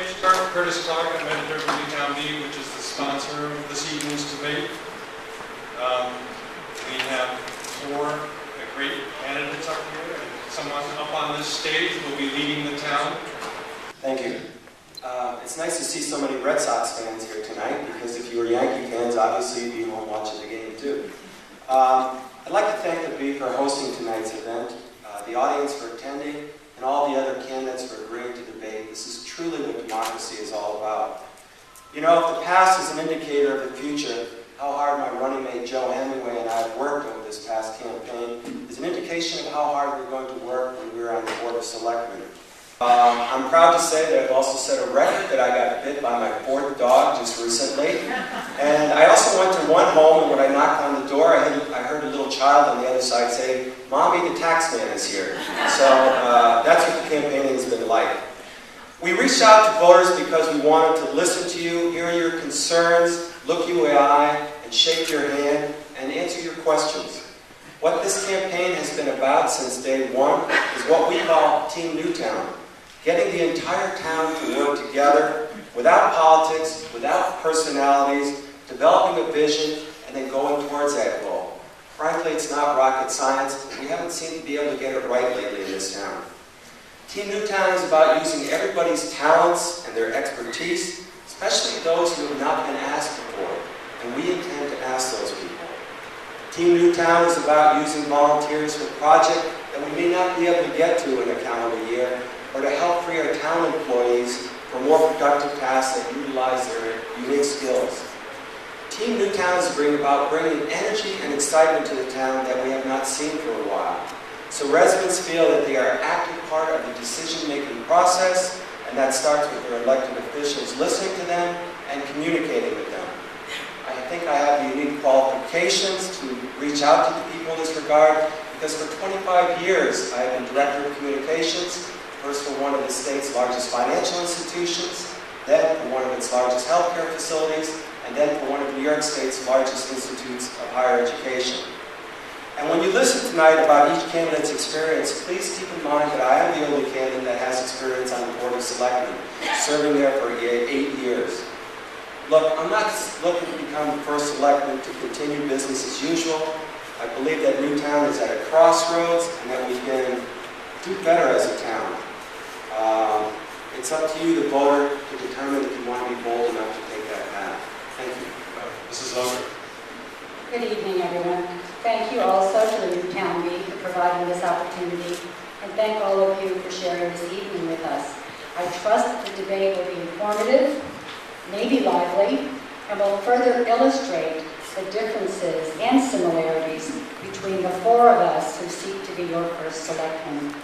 name's Curtis Clark. I'm editor of Newtown Bee, which is the sponsor of this evening's debate. We have four great candidates up here, and someone up on this stage will be leading the town. Thank you. It's nice to see so many Red Sox fans here tonight, because if you were Yankee fans, obviously you'd be home watching the game too. I'd like to thank the Bee for hosting tonight's event, the audience for attending, and all the other candidates for agreeing to debate. This is truly what democracy is all about. You know, if the past is an indicator of the future, how hard my running mate Joe Hemingway and I have worked over this past campaign is an indication of how hard we're going to work when we're on the Board of Selectmen. I'm proud to say that I've also set a record that I got bit by my fourth dog just recently. And I also went to one home, and when I knocked on the door, I heard a little child on the other side say, "Mommy, the tax man is here." So that's what the campaigning has been like. We reached out to voters because we wanted to listen to you, hear your concerns, look you in the eye, and shake your hand, and answer your questions. What this campaign has been about since day one is what we call Team Newtown. Getting the entire town to work together, without politics, without personalities, developing a vision, and then going towards that goal. Frankly, it's not rocket science, and we haven't seemed to be able to get it right lately in this town. Team Newtown is about using everybody's talents and their expertise, especially those who have not been asked before, and we intend to ask those people. Team Newtown is about using volunteers for projects that we may not be able to get to in a calendar year, or to help free our town employees for more productive tasks that utilize their unique skills. Team Newtown is about bringing energy and excitement to the town that we have not seen for a while, so residents feel that they are an active part of the decision-making process, and that starts with their elected officials listening to them and communicating with them. I think I have the unique qualifications to reach out to the people in this regard, because for 25 years I have been Director of Communications, first for one of the state's largest financial institutions, then for one of its largest healthcare facilities, and then for one of New York State's largest institutes of higher education. And when you listen tonight about each candidate's experience, please keep in mind that I am the only candidate that has experience on the Board of Selectmen, serving there for 8 years. Look, I'm not looking to become the first selectman to continue business as usual. I believe that Newtown is at a crossroads and that we can do better as a town. It's up to you, the voter, to determine if you want to be bold enough to take that path. Thank you. Mrs. Logan. Good evening, everyone. Thank you also to the Newtown Bee for providing this opportunity, and thank all of you for sharing this evening with us. I trust that the debate will be informative, maybe lively, and will further illustrate the differences and similarities between the four of us who seek to be your first selectmen.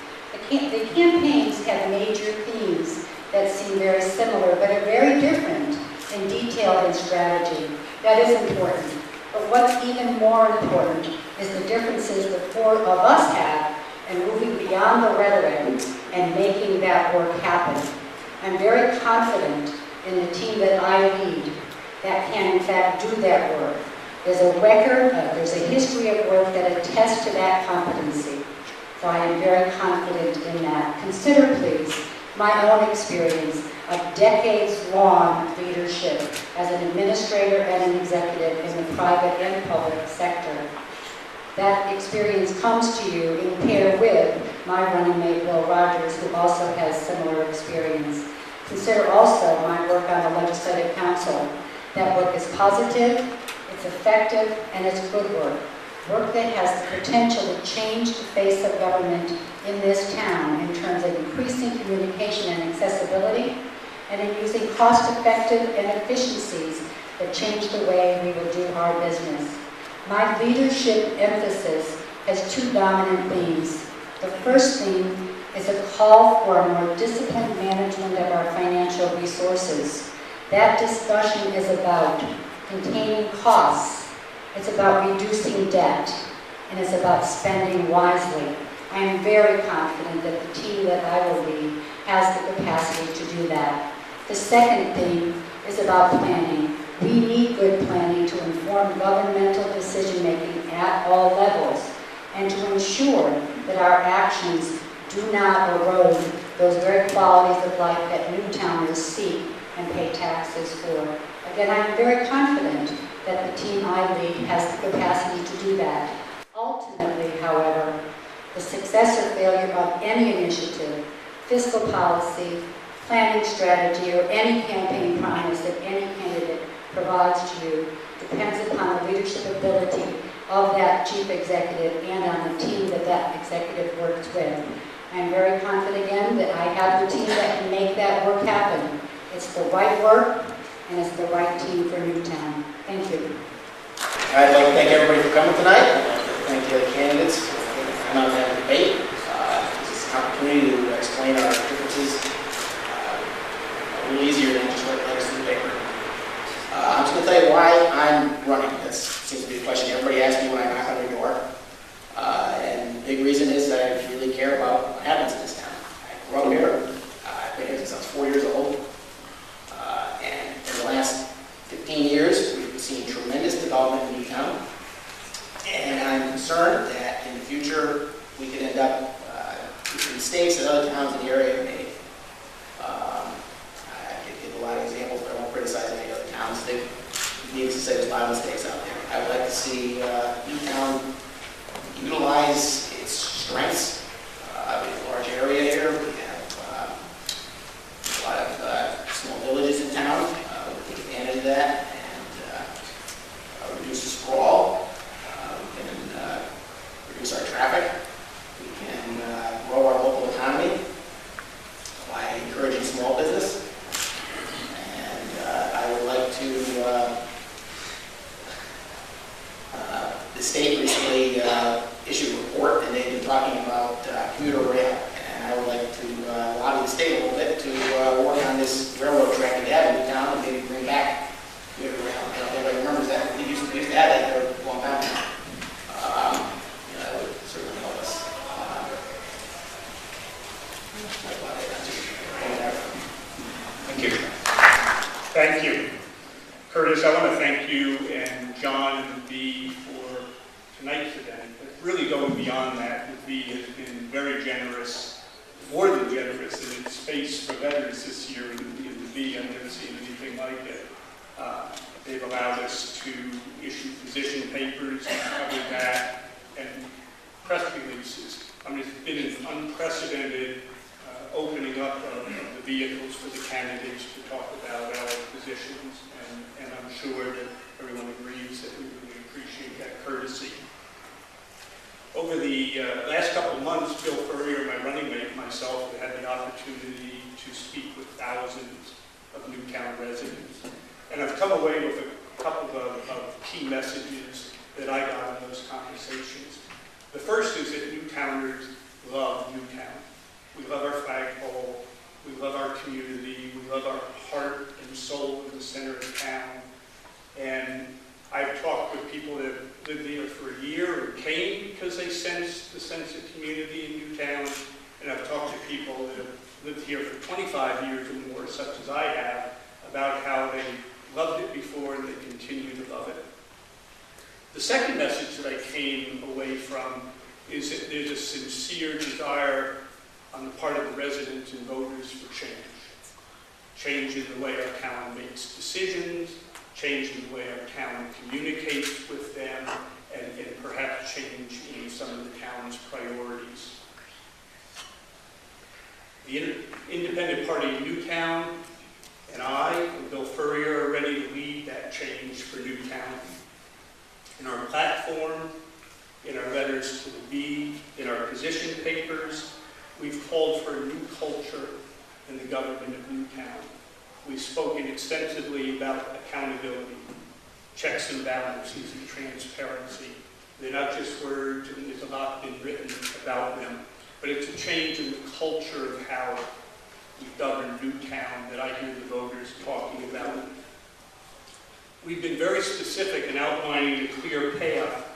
The campaigns have major themes that seem very similar, but are very different in detail and strategy. That is important. But what's even more important is the differences the four of us have in moving beyond the rhetoric and making that work happen. I'm very confident in the team that I lead that can, in fact, do that work. There's a record, there's a history of work that attests to that competency. So I am very confident in that. Consider, please, my own experience of decades-long leadership as an administrator and an executive in the private and public sector. That experience comes to you in pair with my running mate, Bill Rogers, who also has similar experience. Consider also my work on the Legislative Council. That work is positive, it's effective, and it's good work. Work that has the potential to change the face of government in this town in terms of increasing communication and accessibility, and in using cost-effective and efficiencies that change the way we will do our business. My leadership emphasis has two dominant themes. The first theme is a call for a more disciplined management of our financial resources. That discussion is about containing costs. It's about reducing debt, and it's about spending wisely. I am very confident that the team that I will lead has the capacity to do that. The second theme is about planning. We need good planning to inform governmental decision-making at all levels and to ensure that our actions do not erode those very qualities of life that Newtowners seek and pay taxes for. Again, I'm very confident that the team I lead has the capacity to do that. Ultimately, however, the success or failure of any initiative, fiscal policy, planning strategy, or any campaign promise that any candidate provides to you depends upon the leadership ability of that chief executive and on the team that that executive works with. I'm very confident again that I have the team that can make that work happen. It's the right work and it's the right team for Newtown. Thank you. I'd like to thank everybody for coming tonight. I'd like to thank the other candidates for coming out and having a debate. This is an opportunity to explain our differences a little easier than just writing letters to the paper. I'm just going to tell you why I'm running. That seems to be the question everybody asks me when I knock on their door. And the big reason is that I really care about what happens in this town. I grew up here. I've been here since I was 4 years old. And in the last 15 years, we've seen tremendous development in Newtown. And I'm concerned that in the future, we could end up making mistakes that other towns in the area have made. I could give a lot of examples, but I won't criticize any other towns. Needless to say, there's a lot of mistakes out there. I would like to see Newtown utilize its strengths. We have a large area here. We have a lot of small villages in town. We'll take advantage of that and reduce the sprawl. We can reduce our traffic. We can grow our local economy by encouraging small business. And I would like to, the state recently issued a report, and they've been talking about commuter rail. And I would like to lobby the state a little bit to work on this railroad track that they have in town and maybe bring back commuter rail. I don't know if everybody remembers that. We used to have that there a long time ago. That would certainly help us. Thank you. Thank you. Curtis, I want to thank you and John and Bee for tonight's event. But really going beyond that, the Bee has been very generous, more than generous in its space for veterans this year in the Bee. I've never seen anything like it. They've allowed us to issue position papers and cover that, and press releases. I mean, it's been an unprecedented opening up of the vehicles for the candidates to talk about our positions, and I'm sure that everyone agrees that we really appreciate that courtesy. Over the last couple of months, Bill Furrier, my running mate, and myself have had the opportunity to speak with thousands of Newtown residents. And I've come away with a couple of key messages that I got in those conversations. The first is that Newtowners love Newtown. We love our flagpole, we love our community, we love our heart and soul in the center of town. And I've talked with people that lived here for a year or came because they sensed the sense of community in Newtown. And I've talked to people that have lived here for 25 years or more, such as I have, about how they loved it before and they continue to love it. The second message that I came away from is that there's a sincere desire on the part of the residents and voters for change. Change in the way our town makes decisions, change in the way our town communicates with them, and perhaps change in some of the town's priorities. The Independent Party of Newtown and I, and Bill Furrier, are ready to lead that change for Newtown. In our platform, in our letters to the Bee, in our position papers, we've called for a new culture in the government of Newtown. We've spoken extensively about accountability, checks and balances, and transparency. They're not just words, and there's a lot been written about them, but it's a change in the culture of how we govern Newtown that I hear the voters talking about. We've been very specific in outlining a clear path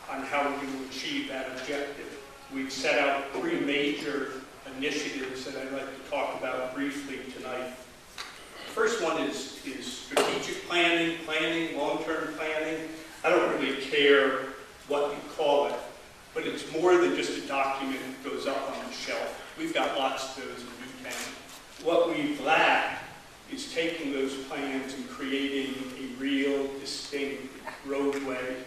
on how we will achieve that objective. We've set out 3 major initiatives that I'd like to talk about briefly tonight. The first one is strategic planning, long-term planning. I don't really care what you call it, but it's more than just a document that goes up on the shelf. We've got lots of those in Newtown. What we've lacked is taking those plans and creating a real distinct roadway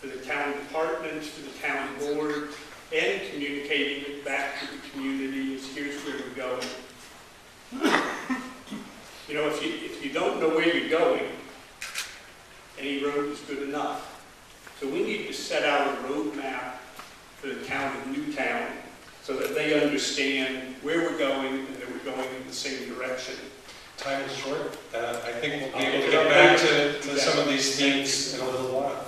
for the town departments, for the town board, and communicating it back to the community as here's where we're going. You know, if you don't know where you're going, any road is good enough. So we need to set out a roadmap for the town of Newtown so that they understand where we're going and that we're going in the same direction. Time is short. I think we'll be able to get back to some of these things in a little while.